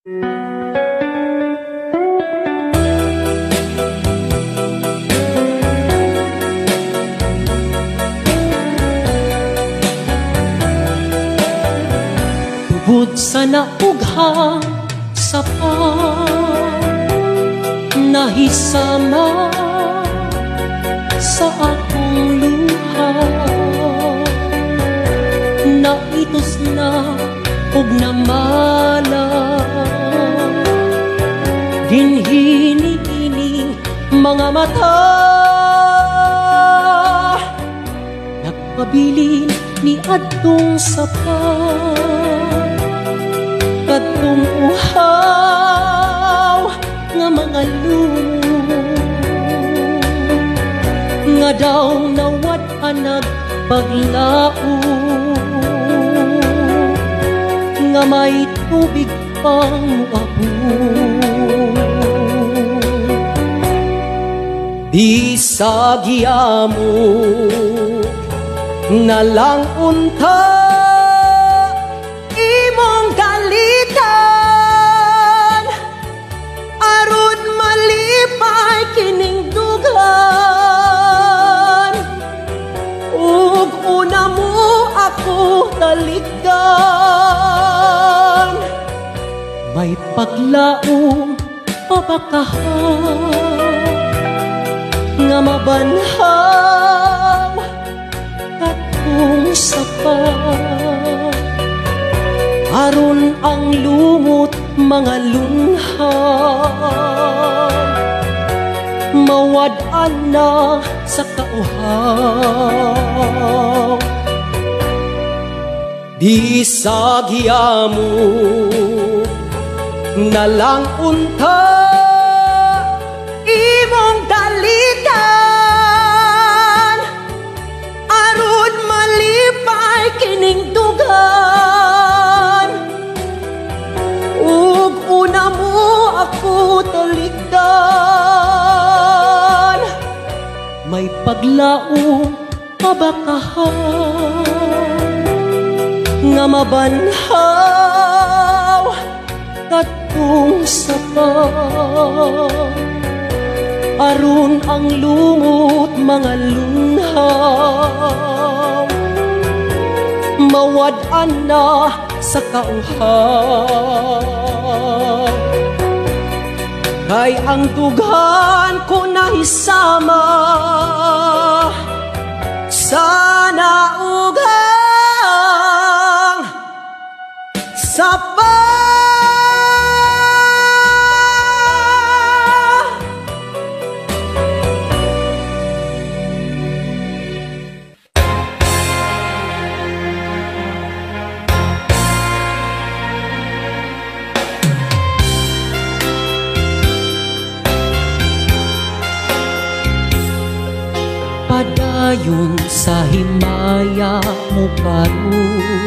Tubod sa naughang sapa, nahisama sa akong luha, naitos na ug namala, ginhini-ining mga mata, nagpabilin ni adtong sapa, kadtong uhaw nga mga lumo, nga daw nawad-an nagpaglao, nga may tubig pang muabot. Bisag yamo na lang unta imong galitan, aron malipay kining dugan, ug una mo ako talikdan. May paglaong pabakahan nga mabanhaw katong sapa, aron ang lumot mga lunhan mawad-an na sa kauhaw. Bisag yamo na lang unta imong dalitan, aron malipay kining dugan, ug una mo ako talikdan. May paglaong pabakahan nga mabanhaw katong sapa, aron ang lumot mga lunhaw mawad-an na sa kauhaw. Kay ang dughan ko nahisama sa naughang sapa. Padayon sa himaya mo karon,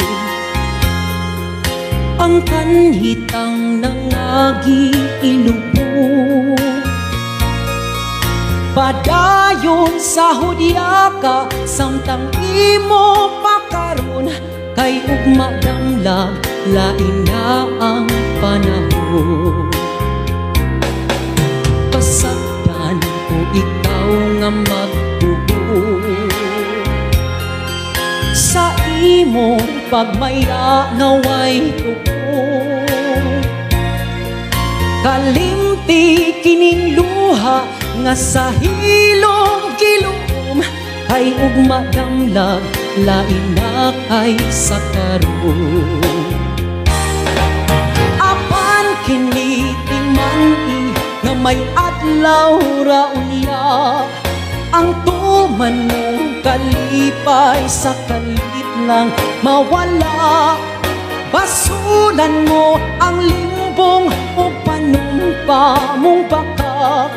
ang kanhitang nangagi ilubo. Padayon sa hudyaka samtang imo pakaron, kay ugma damlag lain na ang panahon. Pasagdan ko ikaw nga sa imong pagmaya ngaway tuko, kalimti kining luha nga sa hilom gilom, kay ugma damlag lain na kay sa karon. Apan kini timani nga may adlaw ra unya, ang tuman mong kalipay sa kalit lang mawala. Basulan mo ang limbong o panumpa mong bakak,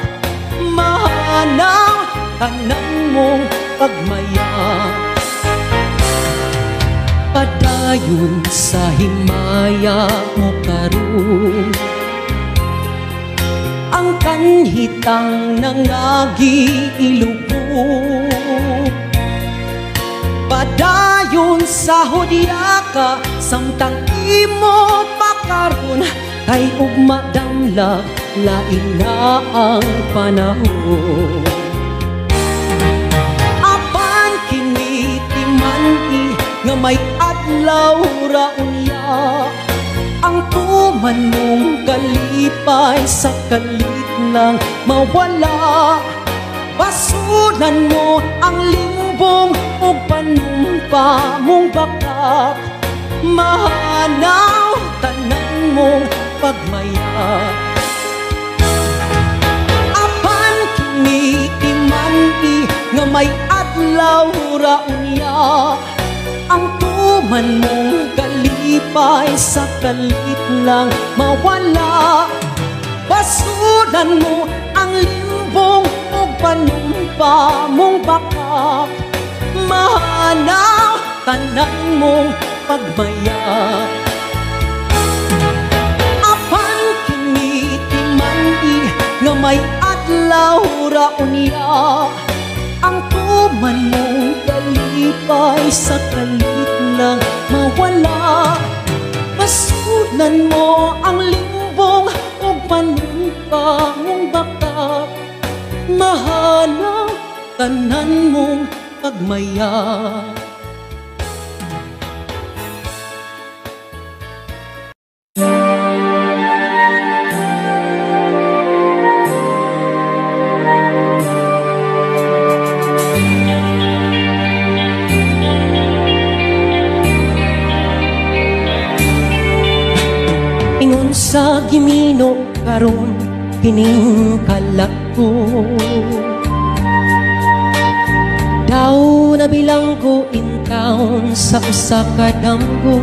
mahanaw tanang mong pagmaya. Padayon sa himaya mo karon, ang kanhitang nangagi ilubog. Padayon sa hudyaka samtang imo pakaron, kay ugma damlag lain na ang panahon. Apan kini timani nga may adlaw ra unya, ang tuman mong kalipay sa kalit lang mawala. Basunan mo ang limbong o panumpa mong bakak, mahanaw tanan mong pagmaya. Apan kini imani nga may adlaw ra unya, ang tuman mong kalipay sa kalit lang mawala. Basunan mo ang limbong o panumpa mong bakak, mahanaw tanan mong pagmaya. Apan kini timandi nga may adlaw ra unya, ang tuman mong kalipay sa kalit lang mawala. Basunan mo ang limbong o panumpa mong bakak, mahanaw tanan mong pagmaya. Ingon sa gimino karon kining kalat ko, daw nabilang ko in town sa usa ka damgo.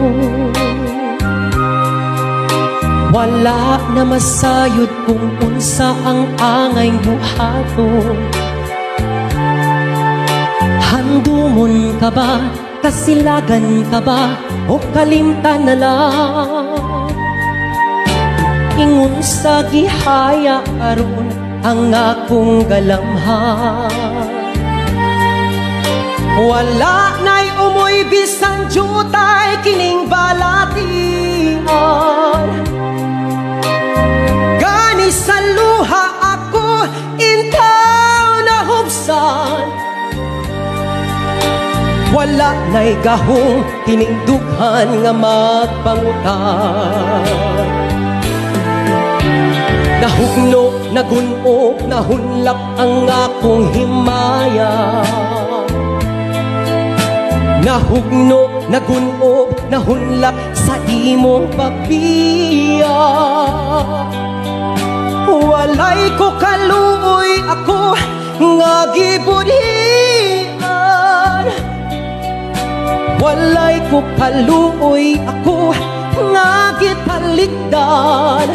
Wala na masayod kung unsa ang angay buhaton. Handumon ka ba, kasilagan ka ba, o kalimtan na lang? Ingon sa gihaya karon ang akong galamhan. Wala na'y umoy bisan jutay kining balatian. Gani sa luha ako intaw na hubsan. Wala na'y gahong kining dughan nga magpangutan. Nahugno, nagunog, nahunlak ang akong himaya. Nahugno, nagunog, nahunlak sa imong pagbiya. Walay ko kaluoy ako nga gibudhian. Walay ko kaluoy ako nga gitalikdan.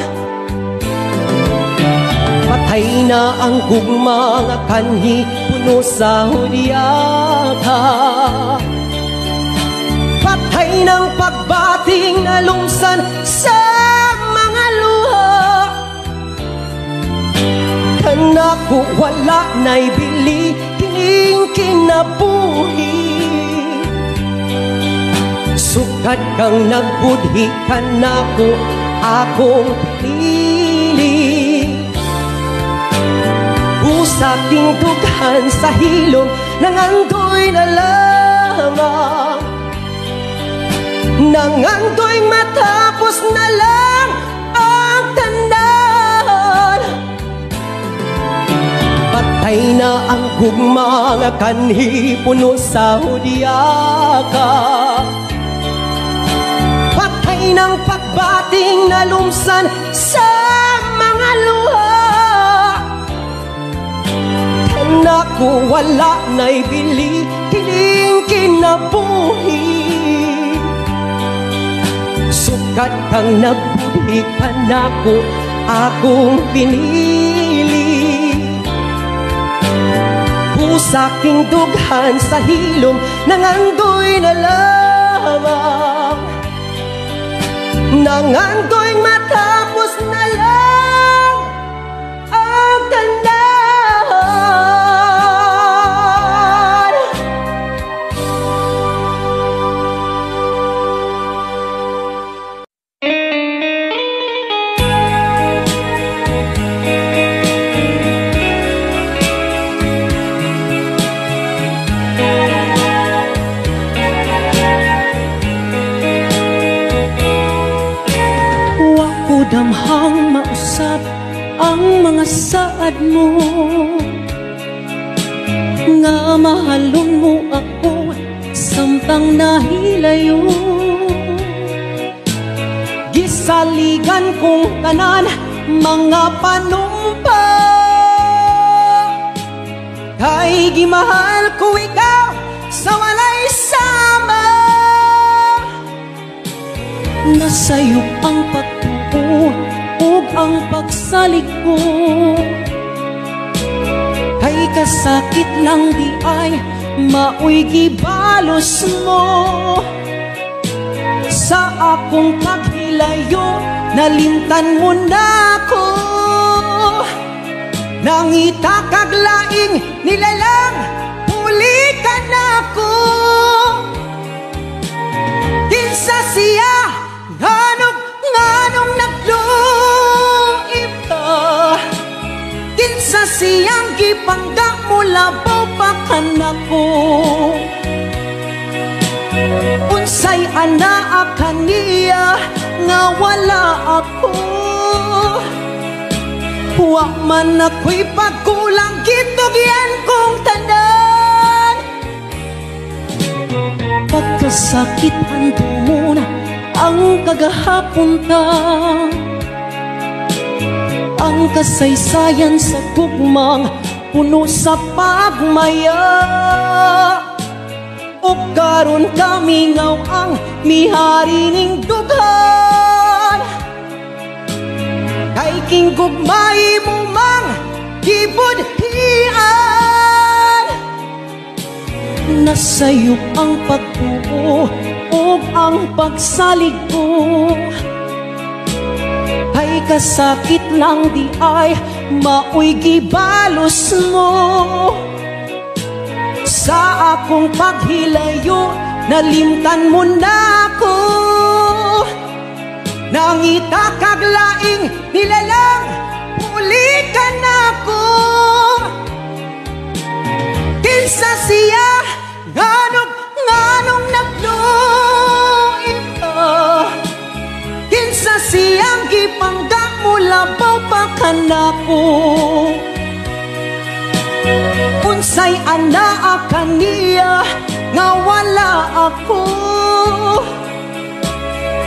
Patay na ang gugma nga kanhi puno sa hudyaka. Patay ng pagbating na lumsan sa mga luha. Kanako wala na'y bili kining kinabuhi. Sugad kang nagbudhi kanako akong pinili. Usaking dughan sa hilom nangandoy na lamang. Nangandoy matapos na lang ang tanan. Patay na ang gugma nga kanhi puno sa hudyaka. Patay ng pagbating na lumsan sa mga luha. Naku wala na'y bili kining kinabuhi. Sukat kang nagbudhi kanako akong pinili. Usaking dughan sa hilom nangandoy na lamang. Nangandoy matapos na lang ang tanan. damhang mausap ang mga saad mo, nga mahalon mo ako samtang nahilayo. Gisaligan kong tanan mga panumpa, kay gimahal ko ikaw sa walay sama. Nasayop ang pagtuo ug ang pagsalig ko, kay kasakit lang di ay maoy gibalos mo. Sa akong paghilayo nalimtan mo na ko, nangita kag laing nilalang pulikan ako. Kinsa siya nganong nagluib ka, kinsa siyang gipangga mo labaw pa kanako. Unsay anaa kaniya nga wala ako, wa man ako'y pagkulang gitugyan kong tanan. Pagkasakit hando mo na ang kagahapon ta, ang kasaysayan sa gugmang puno sa pagmaya. O karon kami ngaw ang mihari ning dughan, kay king gugmay mo mang gibudhian. Nasayop ang pagtuo ug ang pagsalig ko, kay kasakit lang di ay maoy gibalos mo. Sa akong paghilayo nalimtan mo na ko, nangita kag laing nilalang pulikan ako. Kinsa siya nganong nagluib ka, kinsa siyang gipangga mo labaw pa kanako. Unsay anaa kaniya nga wala ako,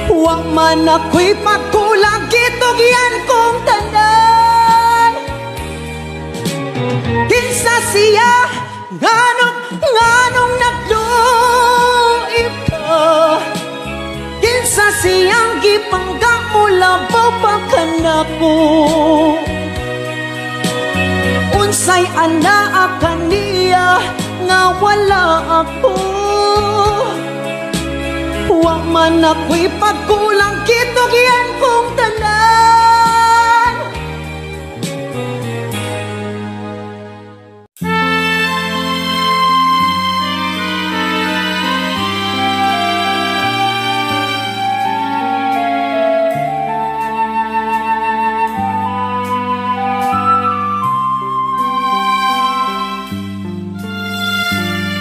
wa man ako'y pagkulang gitugyan kong tanan. Kinsa siya nganong nagluib ka, kinsa siyang gipangga mo labaw pa kanako. Unsay anaa kaniya nga wala ako, wa man ako'y pagkulang gitugyan kong tanan.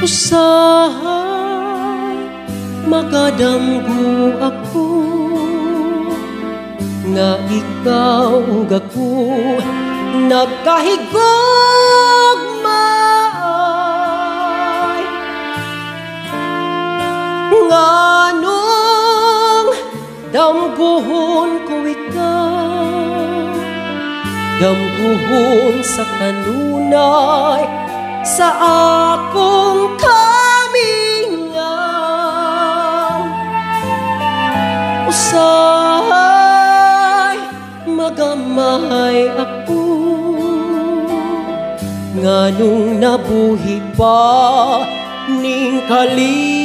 Usahay magadamgo ako, nga ikaw gako nagkahigugmay. Nganong damguhon ko ikaw, damguhon sa kanunay sa akong kamingaw. Usahay magamay ako, nganong nabuhi pa ning kalibutan.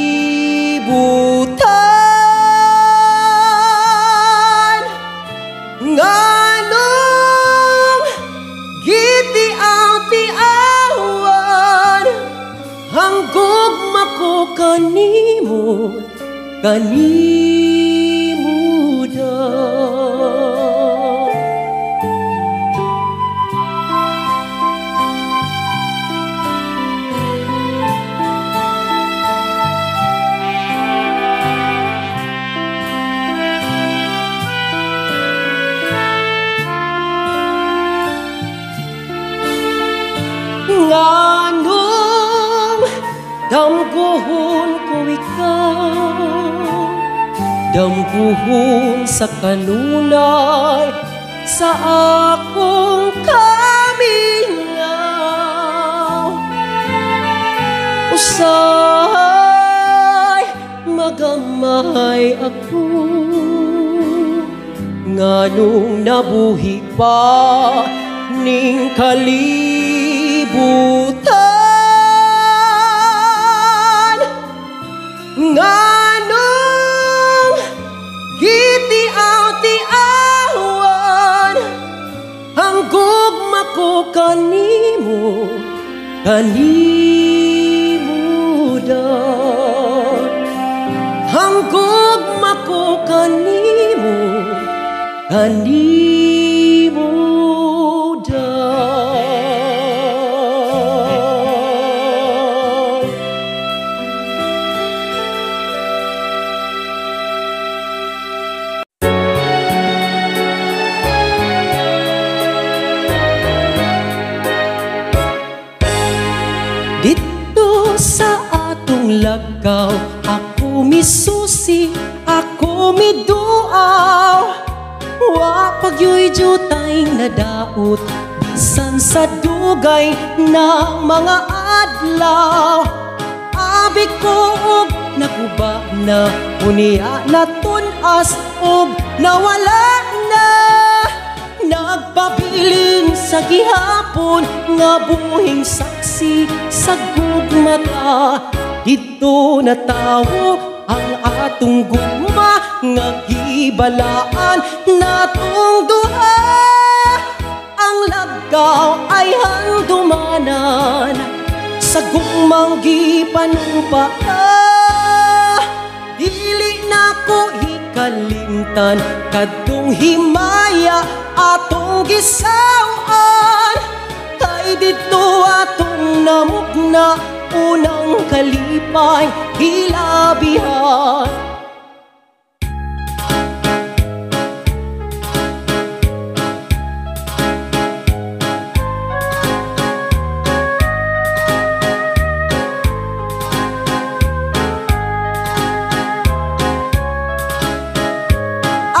Nganong gitiaw-tiawan ang gugma ko kanimo daw. damguhon ko ikaw, damguhon sa kanunay sa akong kamingaw. Usay magamay ako, nganong nabuhi pa ning kalibutan, nganong gitiaw-tiawan ang gugma ko kanimo, kanimo dan. Ang gugma ko kanimo, kanimo dan. Dito sa atong lagaw, ako misusi, ako miduaw. Wa pagyoy jutay nadaot, bisan sa dugay na mga adlaw. Abi ko og naguba na, unya na tunas og nawala na. Nagpabilin sa gihapon nga buhing saksi sa gugmata. Dito natawo ang atong gugma nga gibalaan natong duha. Ang lagaw ay handumanan sa gugmang gipanumpaka. Dili na ko hikalimtan kadtong himaya atong gisawan. Kay dito atong namugna unang kalipay hilabihan.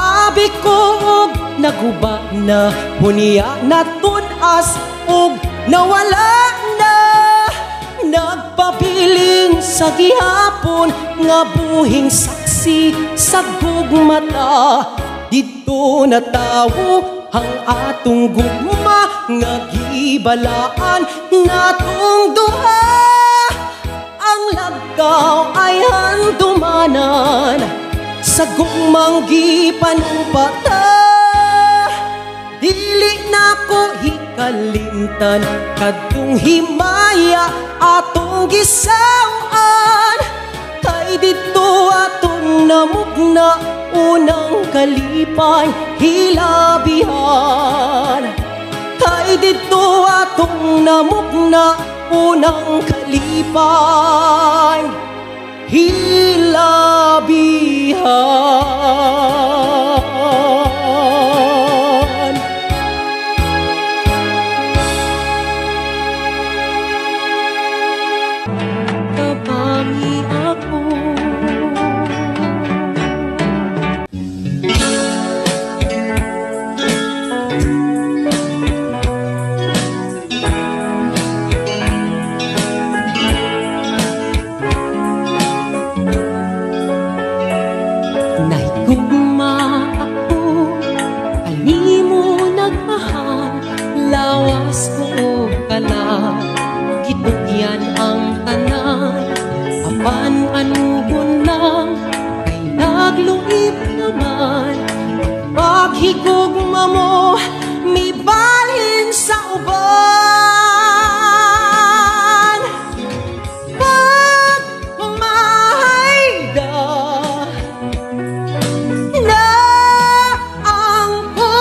Abi ko og naguba na, unya na tunas og nawala na. Nagpabilin sa gihapon nga buhing saksi sa gugmata. Dito natawo ang atong gugma nga gibalaan natong duha. Ang lagaw ay handumanan sa gugmang gipanumpata. Dili na ko hikalimtan kadtong himaya atong gisawan. Kay dito atong namugna unang kalipay hilabihan. Kay dito atong namugna unang kalipay hilabihan. Tabangi ako, nahigugma ako, kanimo nagmahal, lawas ko kala, gitugyan ang tanan, apan anugon lang, kay nagluip naman. Paghigugma mo, may balhin sa uban. Pag umahayda na ang ko,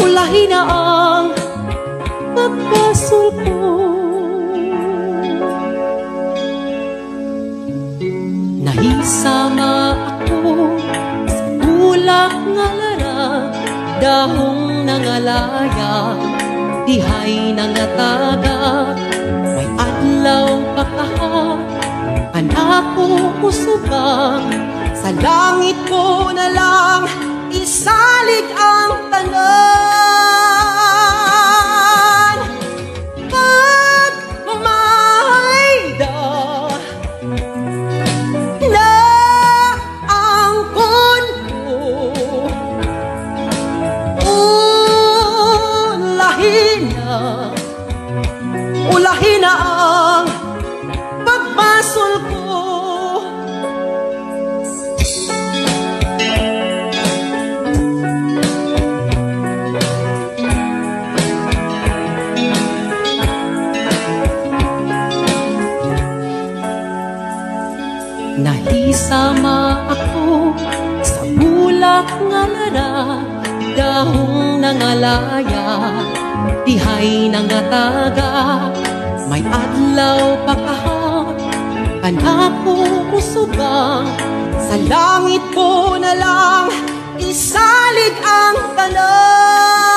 ulahin na ang pagkasul ko. Nahisama ako sa ulak nga lara, dahong nangalaya, dihay nangatagak, may adlaw pakaha, anak ko usubang, sa langit ko na lang isalig ang tanan. Pag mamayda na ang kunko, ulahin na ang pagbasol ko. Nahisama ako sa bulak nga lara, dahong nangalaya, dihay nangataga, may adlaw pakaha, anak ko usubang, sa langit ko na lang isalig ang tanan.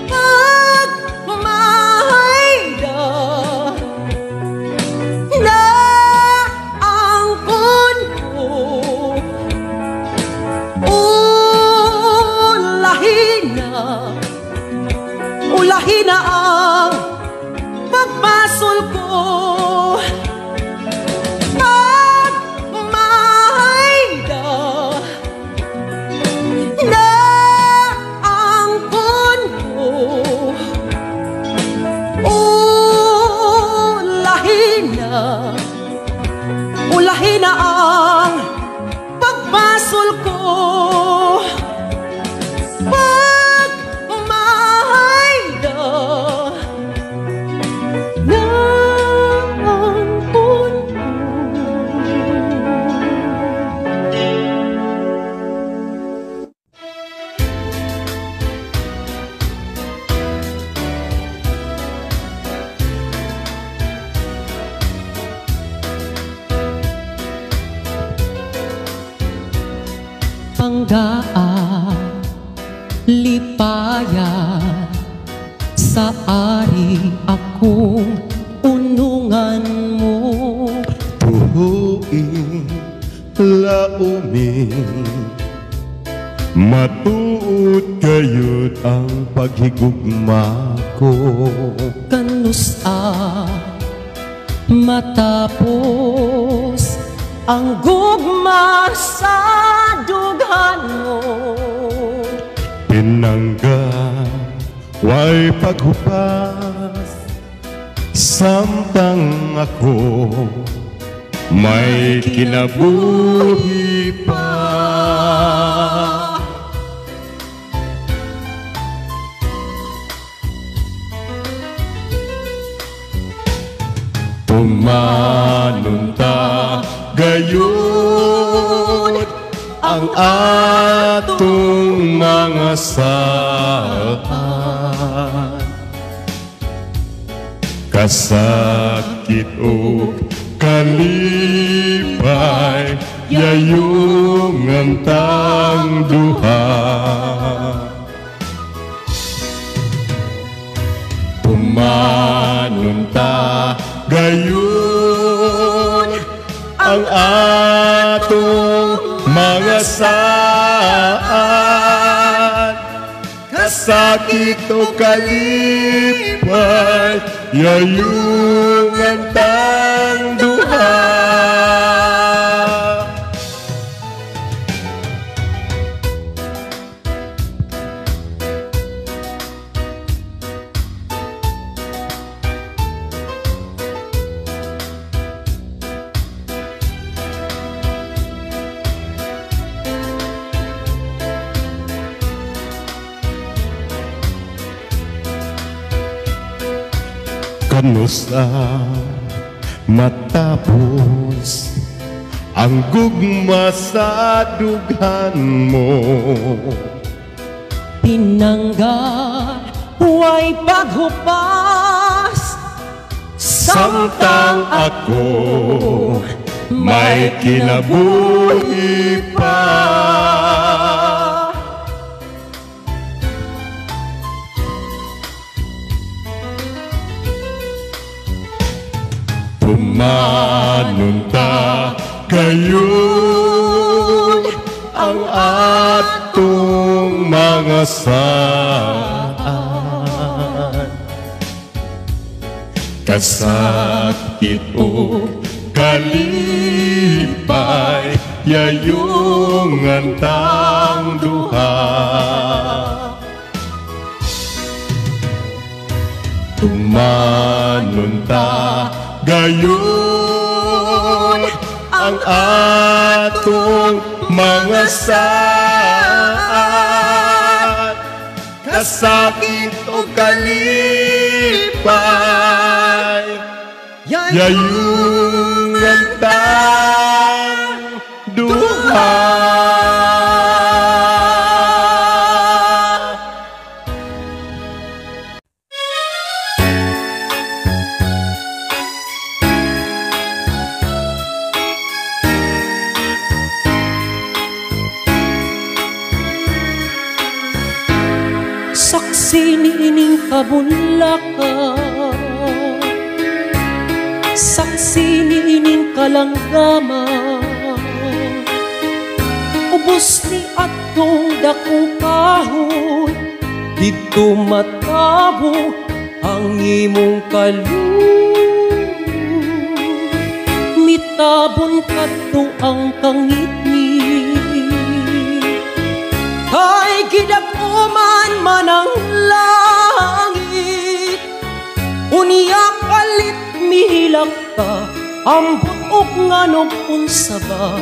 Pag mahayda na ang kunko, ulahin na ang pagbasol ko. Pag mahayda na ang kunko, ulahin na ang pagbasol ko. Panggaan, lipaya, sa ari akong unungan mo. Tuhuin, laumin, matuod kayod ang paghigugma ko. Kanusa matapos ang gugma sa dughan mo. Pinangga, way paghupas, samtang ako may kinabuhi pa. Tumanunta gayon ang atong mga saan, kasakit o kalipay, yayong antang duha. Tumanunta gayon ang atong mga saan, kasakit o kalipay, yayong antang duha. Kanusa matapos ang gugma sa dughan mo. Pinangga, huway paghupas, samtang ako may kinabuhi pa. Tumanunta kayo ang atong mga saan. Kasakit o kalipay, yayungan tang duha. Tumanunta gayon ang atong mga saan. Kasakit o kalipay, yayungan tang duha. Saksi niining kabunlakan, saksi niining kalanggama, ubos ni atong dakong kahoy, dito matabo ang imong kaloob. Mitabon kadto ang kangitni, kay gidag-uman man ang langit. Unya kalit mihilak ka, ambot og nganong unsa ba,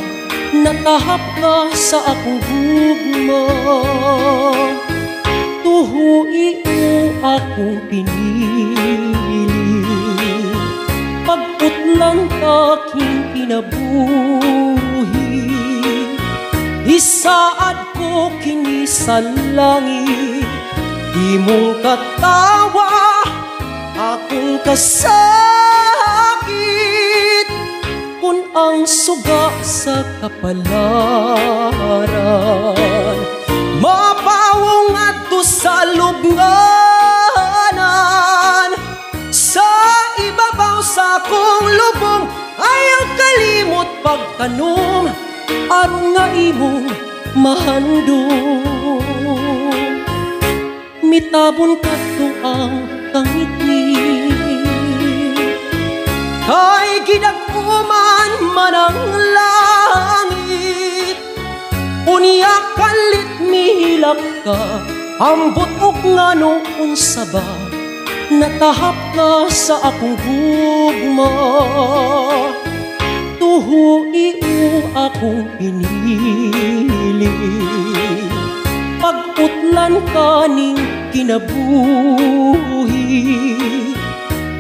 natahap ka sa akong gugma. Tuhui mo akong pinili, pagputlan aking kinabuhi. Isaad ko kini sa langit, imong katawa akong kasakit. Kun ang suga sa kapalaran, mapawong adto sa lubnganan. Sa ibabaw sa akong lubong, ayaw kalimot pagtanom, aron nga imong mahandom. Mitabon kadto ang kangitni, kay gidag-uman man ang langit. Unya kalit mihilak ka, ambot og ngano unsa ba, natahap ka sa akong gugma. Tuhui mo akong pinili, pagputlan ka ning kinabuhi.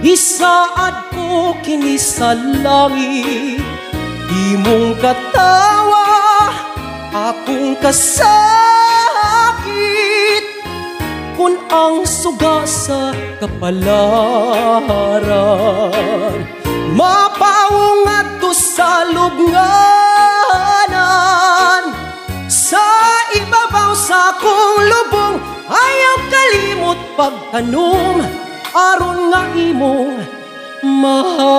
Isaad ko kini sa langit, imong katawa akong kasakit. Kun ang suga sa kapalaran, mapawong adto sa lubnganan. Sa ibabaw sa akong lubong, ayaw kalimot pagtanom, aron nga imong mahal.